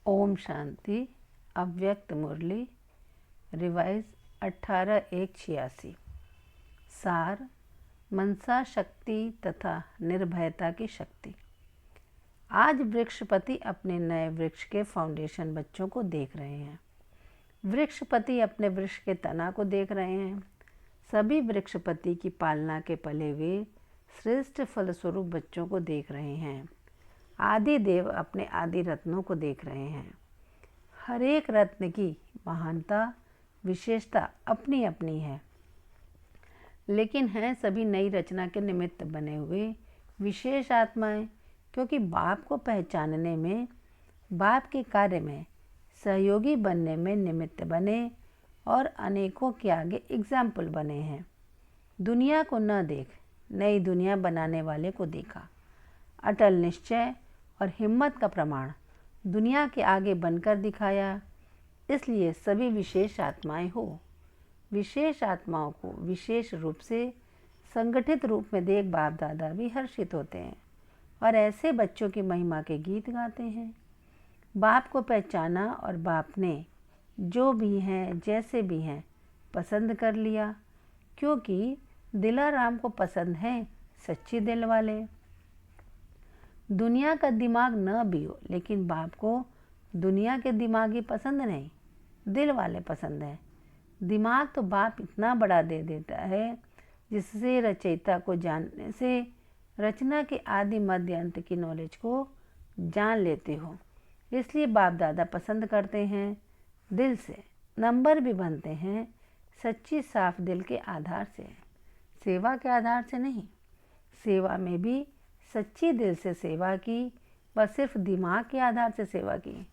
ओम शांति। अव्यक्त मुरली रिवाइज 18/1/86। सार मनसा शक्ति तथा निर्भयता की शक्ति। आज वृक्षपति अपने नए वृक्ष के फाउंडेशन बच्चों को देख रहे हैं। वृक्षपति अपने वृक्ष के तना को देख रहे हैं। सभी वृक्षपति की पालना के पले हुए श्रेष्ठ फलस्वरूप बच्चों को देख रहे हैं। आदि देव अपने आदि रत्नों को देख रहे हैं। हर एक रत्न की महानता विशेषता अपनी अपनी है, लेकिन हैं सभी नई रचना के निमित्त बने हुए विशेष आत्माएं, क्योंकि बाप को पहचानने में, बाप के कार्य में सहयोगी बनने में निमित्त बने और अनेकों के आगे एग्जाम्पल बने हैं। दुनिया को न देख नई दुनिया बनाने वाले को देखा। अटल निश्चय और हिम्मत का प्रमाण दुनिया के आगे बनकर दिखाया। इसलिए सभी विशेष आत्माएं हो। विशेष आत्माओं को विशेष रूप से संगठित रूप में देख बाप दादा भी हर्षित होते हैं और ऐसे बच्चों की महिमा के गीत गाते हैं। बाप को पहचाना और बाप ने जो भी हैं जैसे भी हैं पसंद कर लिया, क्योंकि दिलाराम को पसंद है सच्ची दिल वाले। दुनिया का दिमाग न भी हो, लेकिन बाप को दुनिया के दिमागी पसंद नहीं, दिल वाले पसंद है। दिमाग तो बाप इतना बड़ा दे देता है जिससे रचयिता को जानने से रचना के आदि मध्य अंत की नॉलेज को जान लेते हो। इसलिए बाप दादा पसंद करते हैं दिल से। नंबर भी बनते हैं सच्ची साफ दिल के आधार से, सेवा के आधार से नहीं। सेवा में भी सच्ची दिल से सेवा की, बस सिर्फ दिमाग के आधार से सेवा की।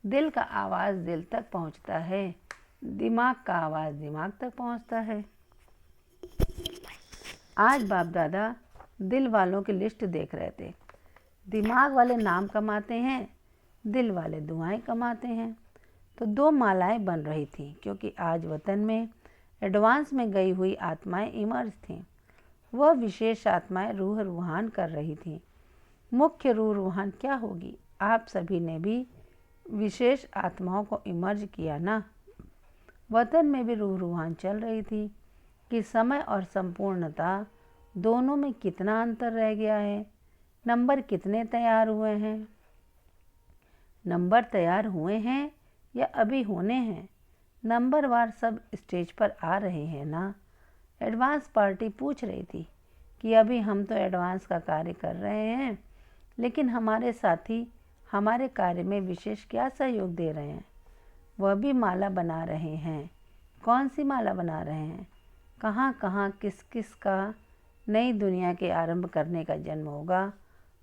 दिल का आवाज़ दिल तक पहुंचता है, दिमाग का आवाज़ दिमाग तक पहुंचता है। आज बाप दादा दिल वालों की लिस्ट देख रहे थे। दिमाग वाले नाम कमाते हैं, दिल वाले दुआएं कमाते हैं। तो दो मालाएं बन रही थी, क्योंकि आज वतन में एडवांस में गई हुई आत्माएं इमर्ज थीं। वह विशेष आत्माएं रूह रूहान कर रही थीं। मुख्य रूह रूहान क्या होगी? आप सभी ने भी विशेष आत्माओं को इमर्ज किया ना। वतन में भी रूह रूहान चल रही थी कि समय और संपूर्णता दोनों में कितना अंतर रह गया है। नंबर कितने तैयार हुए हैं? नंबर तैयार हुए हैं या अभी होने हैं? नंबरवार सब स्टेज पर आ रहे हैं ना। एडवांस पार्टी पूछ रही थी कि अभी हम तो एडवांस का कार्य कर रहे हैं, लेकिन हमारे साथी हमारे कार्य में विशेष क्या सहयोग दे रहे हैं? वह भी माला बना रहे हैं। कौन सी माला बना रहे हैं? कहाँ कहाँ किस किस का नई दुनिया के आरंभ करने का जन्म होगा,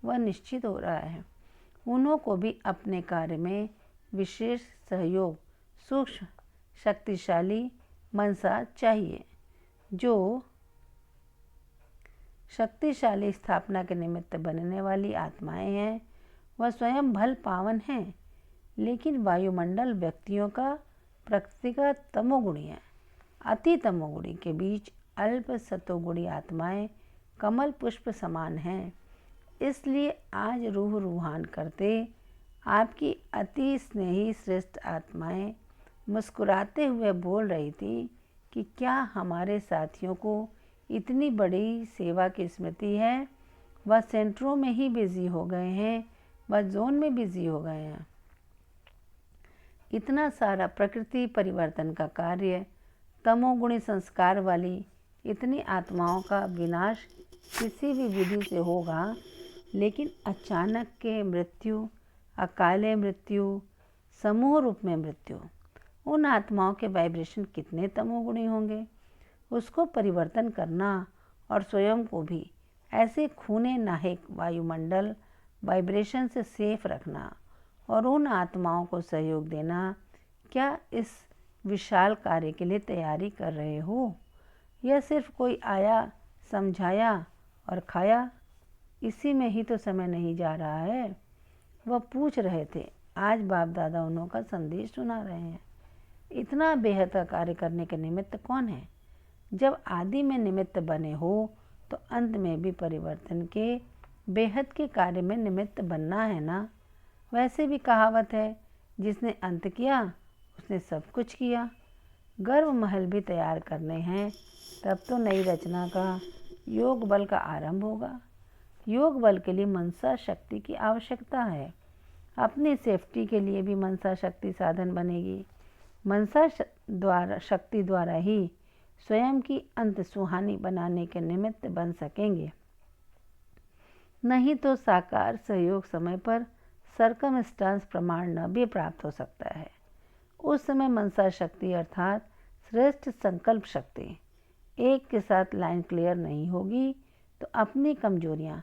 वह निश्चित हो रहा है। उन्हों को भी अपने कार्य में विशेष सहयोग, सूक्ष्म शक्तिशाली मनसा चाहिए। जो शक्तिशाली स्थापना के निमित्त बनने वाली आत्माएं हैं, वह स्वयं भल पावन हैं, लेकिन वायुमंडल व्यक्तियों का प्रकृति का तमोगुणी है। अति तमोगुणी के बीच अल्प सतोगुणी आत्माएं कमल पुष्प समान हैं। इसलिए आज रूह रूहान करते आपकी अति स्नेही श्रेष्ठ आत्माएं मुस्कुराते हुए बोल रही थी कि क्या हमारे साथियों को इतनी बड़ी सेवा की स्मृति है? वह सेंटरों में ही बिजी हो गए हैं, वह जोन में बिजी हो गए हैं। इतना सारा प्रकृति परिवर्तन का कार्य तमोगुणी संस्कार वाली इतनी आत्माओं का विनाश किसी भी विधि से होगा, लेकिन अचानक के मृत्यु, अकाले मृत्यु, समूह रूप में मृत्यु, उन आत्माओं के वाइब्रेशन कितने तमोगुणी होंगे? उसको परिवर्तन करना और स्वयं को भी ऐसे खूने नाहिक वायुमंडल वाइब्रेशन से सेफ रखना और उन आत्माओं को सहयोग देना, क्या इस विशाल कार्य के लिए तैयारी कर रहे हो? यह सिर्फ कोई आया, समझाया और खाया, इसी में ही तो समय नहीं जा रहा है। वह पूछ रहे थे। आज बाप दादा उन्हों का संदेश सुना रहे हैं। इतना बेहद का कार्य करने के निमित्त कौन है? जब आदि में निमित्त बने हो तो अंत में भी परिवर्तन के बेहद के कार्य में निमित्त बनना है ना। वैसे भी कहावत है जिसने अंत किया उसने सब कुछ किया। गर्व महल भी तैयार करने हैं, तब तो नई रचना का योग बल का आरंभ होगा। योग बल के लिए मनसा शक्ति की आवश्यकता है। अपनी सेफ्टी के लिए भी मनसा शक्ति साधन बनेगी। मनसा शक्ति द्वारा ही स्वयं की अंत सुहानी बनाने के निमित्त बन सकेंगे। नहीं तो साकार सहयोग समय पर सर्कमस्टांस प्रमाण न भी प्राप्त हो सकता है। उस समय मनसा शक्ति अर्थात श्रेष्ठ संकल्प शक्ति एक के साथ लाइन क्लियर नहीं होगी तो अपनी कमजोरियां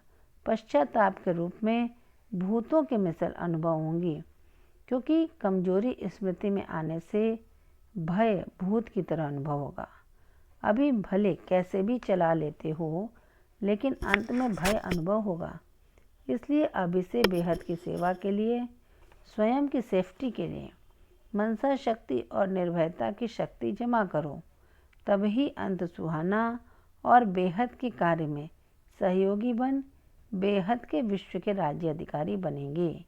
पश्चाताप के रूप में भूतों के मिसल अनुभव होंगी, क्योंकि कमजोरी स्मृति में आने से भय भूत की तरह अनुभव होगा। अभी भले कैसे भी चला लेते हो, लेकिन अंत में भय अनुभव होगा। इसलिए अभी से बेहद की सेवा के लिए, स्वयं की सेफ्टी के लिए मनसा शक्ति और निर्भयता की शक्ति जमा करो, तभी अंत सुहाना और बेहद के कार्य में सहयोगी बन बेहद के विश्व के राज्य अधिकारी बनेंगे।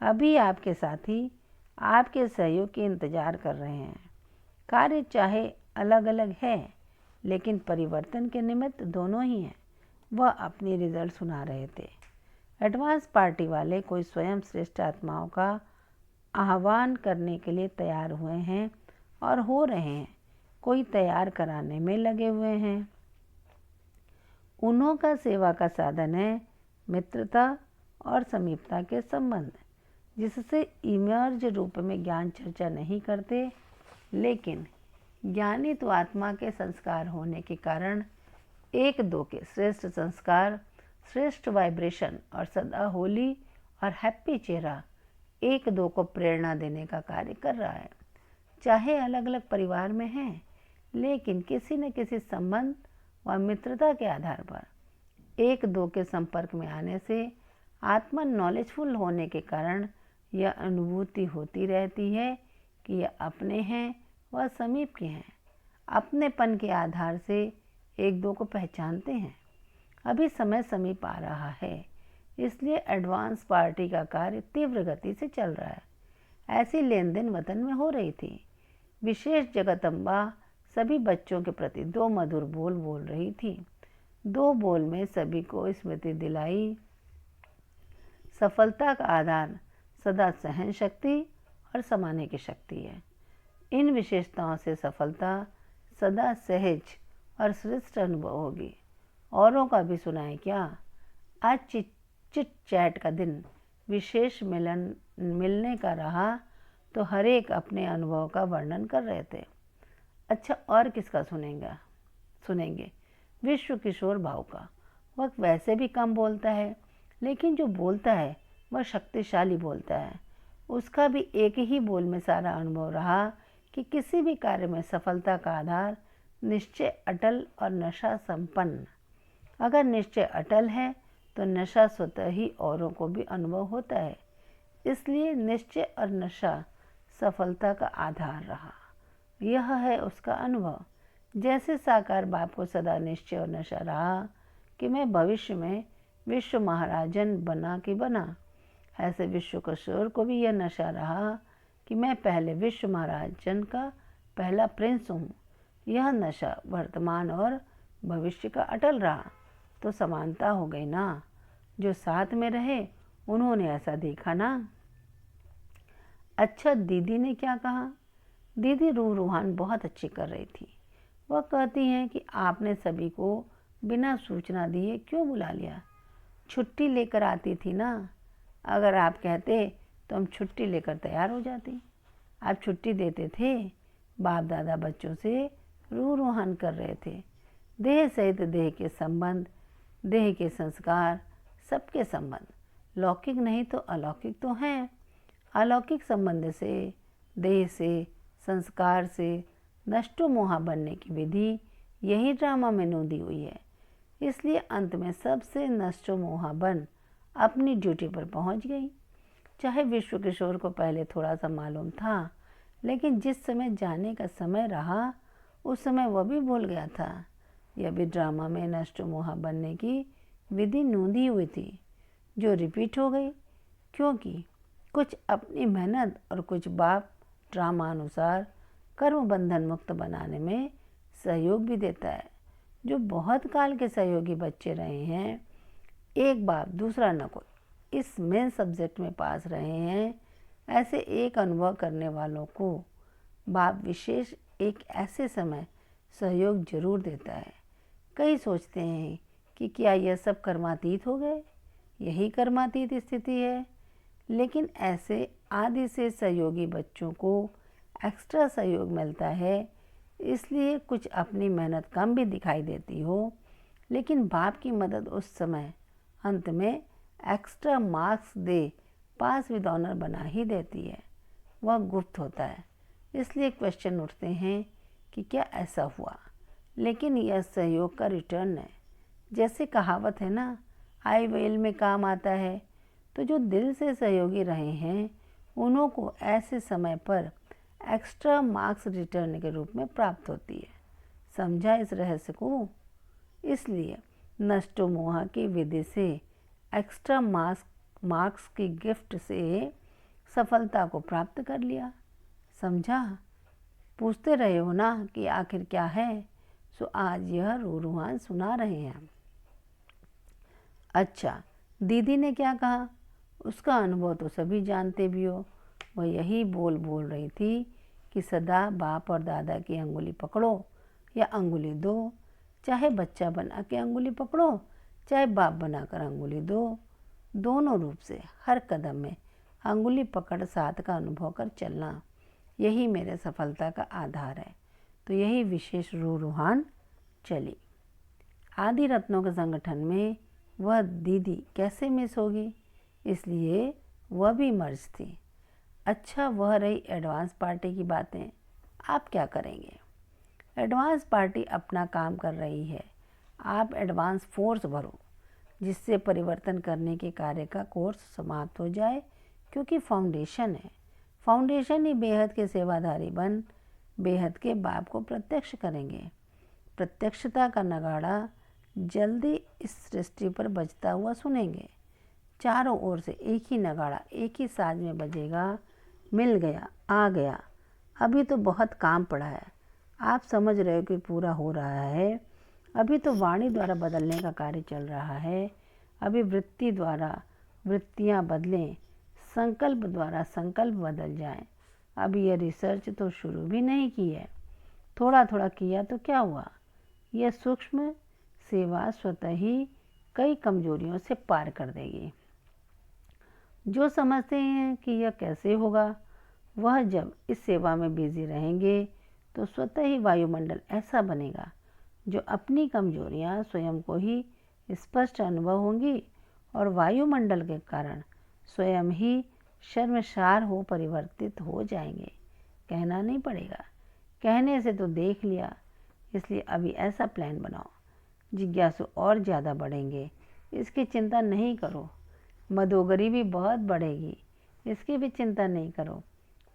अभी आपके साथी आपके सहयोग के इंतजार कर रहे हैं। कार्य चाहे अलग अलग है, लेकिन परिवर्तन के निमित्त दोनों ही हैं। वह अपनी रिजल्ट सुना रहे थे। एडवांस पार्टी वाले कोई स्वयं श्रेष्ठ आत्माओं का आह्वान करने के लिए तैयार हुए हैं और हो रहे हैं, कोई तैयार कराने में लगे हुए हैं। उन्हों का सेवा का साधन है मित्रता और समीपता के संबंध, जिससे इमर्ज रूप में ज्ञान चर्चा नहीं करते, लेकिन ज्ञानी तो आत्मा के संस्कार होने के कारण एक दो के श्रेष्ठ संस्कार, श्रेष्ठ वाइब्रेशन और सदा होली और हैप्पी चेहरा एक दो को प्रेरणा देने का कार्य कर रहा है। चाहे अलग अलग परिवार में हैं, लेकिन किसी न किसी संबंध व मित्रता के आधार पर एक दो के संपर्क में आने से आत्मा नॉलेजफुल होने के कारण यह अनुभूति होती रहती है कि यह अपने हैं व समीप के हैं। अपनेपन के आधार से एक दो को पहचानते हैं। अभी समय समीप आ रहा है, इसलिए एडवांस पार्टी का कार्य तीव्र गति से चल रहा है। ऐसी लेन देन वतन में हो रही थी। विशेष जगदम्बा सभी बच्चों के प्रति दो मधुर बोल बोल रही थी। दो बोल में सभी को स्मृति दिलाई, सफलता का आधार सदा सहन शक्ति और समाने की शक्ति है। इन विशेषताओं से सफलता सदा सहज और श्रेष्ठ अनुभव होगी। औरों का भी सुनाए क्या? आज चिट चैट का दिन विशेष मिलने का रहा तो हर एक अपने अनुभव का वर्णन कर रहे थे। अच्छा, और किसका सुनेंगे? विश्व किशोर भाव का। वह वैसे भी कम बोलता है, लेकिन जो बोलता है वह शक्तिशाली बोलता है। उसका भी एक ही बोल में सारा अनुभव रहा कि किसी भी कार्य में सफलता का आधार निश्चय अटल और नशा संपन्न। अगर निश्चय अटल है तो नशा स्वतः ही औरों को भी अनुभव होता है। इसलिए निश्चय और नशा सफलता का आधार रहा। यह है उसका अनुभव। जैसे साकार बाप को सदा निश्चय और नशा रहा कि मैं भविष्य में विश्व महाराजन बना कि बना, ऐसे विश्व किशोर को भी यह नशा रहा कि मैं पहले विश्व महाराजन का पहला प्रिंस हूँ। यह नशा वर्तमान और भविष्य का अटल रहा तो समानता हो गई ना। जो साथ में रहे उन्होंने ऐसा देखा ना। अच्छा, दीदी ने क्या कहा? दीदी रूहान बहुत अच्छी कर रही थी। वह कहती हैं कि आपने सभी को बिना सूचना दिए क्यों बुला लिया? छुट्टी लेकर आती थी ना। अगर आप कहते तो हम छुट्टी लेकर तैयार हो जाती। आप छुट्टी देते थे। बाप दादा बच्चों से रूहान कर रहे थे। देह सहित देह के संबंध, देह के संस्कार, सबके संबंध लौकिक नहीं तो अलौकिक तो हैं। अलौकिक संबंध से, देह से, संस्कार से नष्टो मोहा बनने की विधि यही ड्रामा में नोंदी हुई है। इसलिए अंत में सबसे नष्टो मोहा बन अपनी ड्यूटी पर पहुंच गई। चाहे विश्व किशोर को पहले थोड़ा सा मालूम था, लेकिन जिस समय जाने का समय रहा उस समय वह भी भूल गया था। यह भी ड्रामा में नष्टो मोहा बनने की विधि नोंदी हुई थी, जो रिपीट हो गई, क्योंकि कुछ अपनी मेहनत और कुछ बाप ड्रामा अनुसार कर्म बंधन मुक्त बनाने में सहयोग भी देता है। जो बहुत काल के सहयोगी बच्चे रहे हैं, एक बाप दूसरा न कोई, इस मेन सब्जेक्ट में पास रहे हैं, ऐसे एक अनुभव करने वालों को बाप विशेष एक ऐसे समय सहयोग जरूर देता है। कई सोचते हैं कि क्या यह सब कर्मातीत हो गए, यही कर्मातीत स्थिति है। लेकिन ऐसे आदि से सहयोगी बच्चों को एक्स्ट्रा सहयोग मिलता है, इसलिए कुछ अपनी मेहनत कम भी दिखाई देती हो, लेकिन बाप की मदद उस समय अंत में एक्स्ट्रा मार्क्स दे पास विद ऑनर बना ही देती है। वह गुप्त होता है, इसलिए क्वेश्चन उठते हैं कि क्या ऐसा हुआ। लेकिन यह सहयोग का रिटर्न है। जैसे कहावत है ना, आई वेल में काम आता है। तो जो दिल से सहयोगी रहे हैं, उन्हों को ऐसे समय पर एक्स्ट्रा मार्क्स रिटर्न के रूप में प्राप्त होती है। समझा इस रहस्य को? इसलिए नष्टो मोह की विधि से एक्स्ट्रा मार्क्स की गिफ्ट से सफलता को प्राप्त कर लिया। समझा? पूछते रहे हो ना कि आखिर क्या है, सो आज यह रूहान सुना रहे हैं। अच्छा, दीदी ने क्या कहा? उसका अनुभव तो सभी जानते भी हो। वह यही बोल रही थी कि सदा बाप और दादा की अंगुली पकड़ो या अंगुली दो। चाहे बच्चा बना के अंगुली पकड़ो, चाहे बाप बनाकर अंगुली दो, दोनों रूप से हर कदम में अंगुली पकड़ साथ का अनुभव कर चलना, यही मेरे सफलता का आधार है। तो यही विशेष रूहान चली। आदि रत्नों के संगठन में वह दीदी कैसे मिस होगी, इसलिए वह भी मर्ज थी। अच्छा, वह रही एडवांस पार्टी की बातें। आप क्या करेंगे? एडवांस पार्टी अपना काम कर रही है। आप एडवांस फोर्स भरो, जिससे परिवर्तन करने के कार्य का कोर्स समाप्त हो जाए, क्योंकि फाउंडेशन है। फाउंडेशन ही बेहद के सेवाधारी बन बेहद के बाप को प्रत्यक्ष करेंगे। प्रत्यक्षता का नगाड़ा जल्दी इस सृष्टि पर बजता हुआ सुनेंगे। चारों ओर से एक ही नगाड़ा एक ही साज में बजेगा। मिल गया, आ गया। अभी तो बहुत काम पड़ा है। आप समझ रहे हो कि पूरा हो रहा है। अभी तो वाणी द्वारा बदलने का कार्य चल रहा है। अभी वृत्ति द्वारा वृत्तियाँ बदलें, संकल्प द्वारा संकल्प बदल जाएं। अभी यह रिसर्च तो शुरू भी नहीं की है। थोड़ा थोड़ा किया तो क्या हुआ। यह सूक्ष्म सेवा स्वतः ही कई कमजोरियों से पार कर देगी। जो समझते हैं कि यह कैसे होगा, वह जब इस सेवा में बिजी रहेंगे तो स्वतः ही वायुमंडल ऐसा बनेगा जो अपनी कमजोरियां स्वयं को ही स्पष्ट अनुभव होंगी और वायुमंडल के कारण स्वयं ही शर्मसार हो परिवर्तित हो जाएंगे। कहना नहीं पड़ेगा, कहने से तो देख लिया। इसलिए अभी ऐसा प्लान बनाओ। जिज्ञासु और ज़्यादा बढ़ेंगे, इसकी चिंता नहीं करो। मदोगरी भी बहुत बढ़ेगी, इसकी भी चिंता नहीं करो।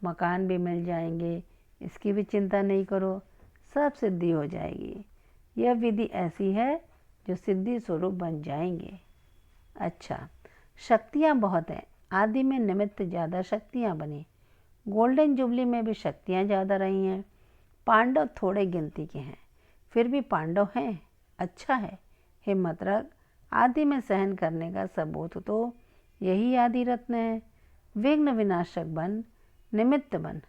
मकान भी मिल जाएंगे, इसकी भी चिंता नहीं करो। सब सिद्धि हो जाएगी। यह विधि ऐसी है जो सिद्धि स्वरूप बन जाएंगे। अच्छा, शक्तियाँ बहुत हैं। आदि में निमित्त ज़्यादा शक्तियाँ बनी। गोल्डन जुबली में भी शक्तियाँ ज़्यादा रही हैं। पांडव थोड़े गिनती के हैं, फिर भी पांडव हैं। अच्छा है, हिम्मत रख। आदि में सहन करने का सबूत तो यही आदि रत्न है। विघ्न विनाशक बन, निमित्त बन।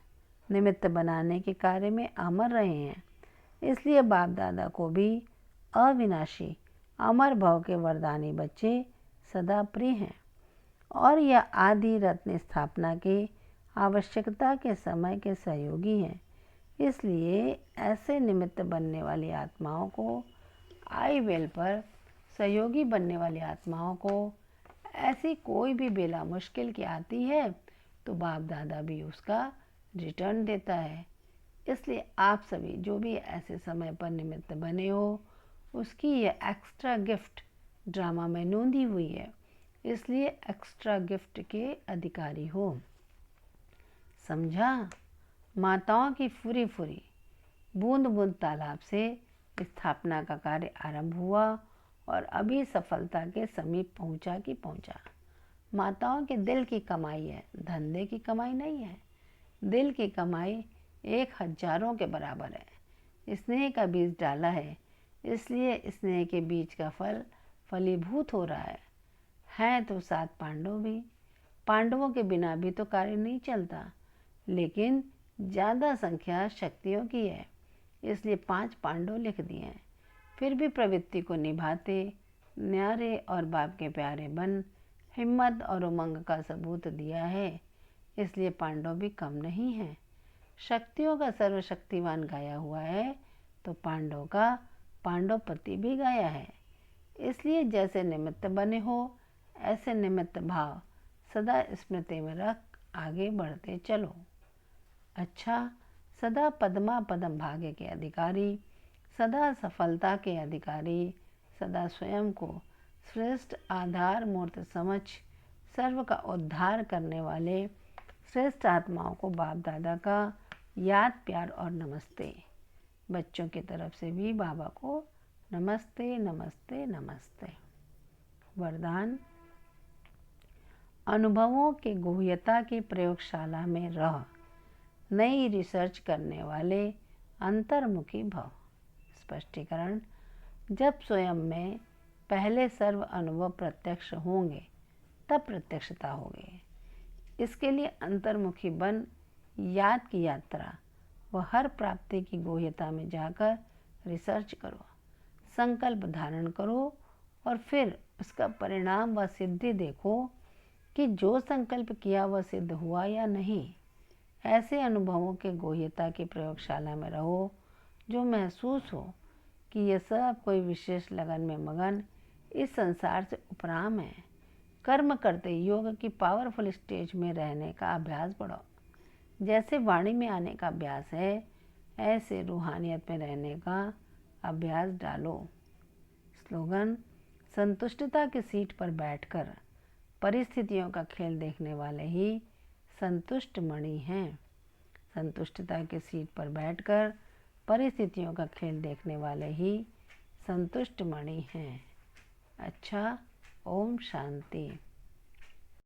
निमित्त बनाने के कार्य में अमर रहे हैं, इसलिए बाप दादा को भी अविनाशी अमर भव के वरदानी बच्चे सदा प्रिय हैं। और यह आदि रत्न स्थापना के आवश्यकता के समय के सहयोगी हैं। इसलिए ऐसे निमित्त बनने वाली आत्माओं को, आई वेल पर सहयोगी बनने वाली आत्माओं को, ऐसी कोई भी बेला मुश्किल की आती है तो बाप दादा भी उसका रिटर्न देता है। इसलिए आप सभी जो भी ऐसे समय पर निमित्त बने हो, उसकी यह एक्स्ट्रा गिफ्ट ड्रामा में नोंदी हुई है, इसलिए एक्स्ट्रा गिफ्ट के अधिकारी हो। समझा? माताओं की फुरी फुरी बूंद बूंद तालाब से स्थापना का कार्य आरंभ हुआ और अभी सफलता के समीप पहुंचा कि पहुंचा। माताओं के दिल की कमाई है, धंधे की कमाई नहीं है। दिल की कमाई 1,000 के बराबर है। स्नेह का बीज डाला है, इसलिए स्नेह के बीज का फल फलीभूत हो रहा है। हैं तो 7 पांडव भी। पांडवों के बिना भी तो कार्य नहीं चलता, लेकिन ज़्यादा संख्या शक्तियों की है, इसलिए 5 पांडव लिख दिए हैं। फिर भी प्रवृत्ति को निभाते, न्यारे और बाप के प्यारे बन हिम्मत और उमंग का सबूत दिया है, इसलिए पांडव भी कम नहीं हैं। शक्तियों का सर्वशक्तिवान गाया हुआ है, तो पांडव का पांडवपति भी गाया है। इसलिए जैसे निमित्त बने हो, ऐसे निमित्त भाव सदा स्मृति में रख आगे बढ़ते चलो। अच्छा, सदा पद्मा पदम भाग्य के अधिकारी, सदा सफलता के अधिकारी, सदा स्वयं को श्रेष्ठ आधार मूर्त समझ सर्व का उद्धार करने वाले श्रेष्ठ आत्माओं को बाप दादा का याद प्यार और नमस्ते। बच्चों की तरफ से भी बाबा को नमस्ते नमस्ते नमस्ते। वरदान: अनुभवों के गुह्यता की प्रयोगशाला में रह, नई रिसर्च करने वाले अंतर्मुखी भव। स्पष्टीकरण: जब स्वयं में पहले सर्व अनुभव प्रत्यक्ष होंगे, तब प्रत्यक्षता होगी। इसके लिए अंतर्मुखी बन याद की यात्रा व हर प्राप्ति की गुह्यता में जाकर रिसर्च करो, संकल्प धारण करो और फिर उसका परिणाम व सिद्धि देखो कि जो संकल्प किया वह सिद्ध हुआ या नहीं। ऐसे अनुभवों के गुह्यता की प्रयोगशाला में रहो, जो महसूस हो कि यह सब कोई विशेष लगन में मगन इस संसार से उपराम है। कर्म करते योग की पावरफुल स्टेज में रहने का अभ्यास बढ़ाओ। जैसे वाणी में आने का अभ्यास है, ऐसे रूहानियत में रहने का अभ्यास डालो। स्लोगन: संतुष्टता की सीट पर बैठकर परिस्थितियों का खेल देखने वाले ही संतुष्ट मणि हैं। संतुष्टता की सीट पर बैठकर परिस्थितियों का खेल देखने वाले ही संतुष्ट मणि हैं। अच्छा, ओम शांति।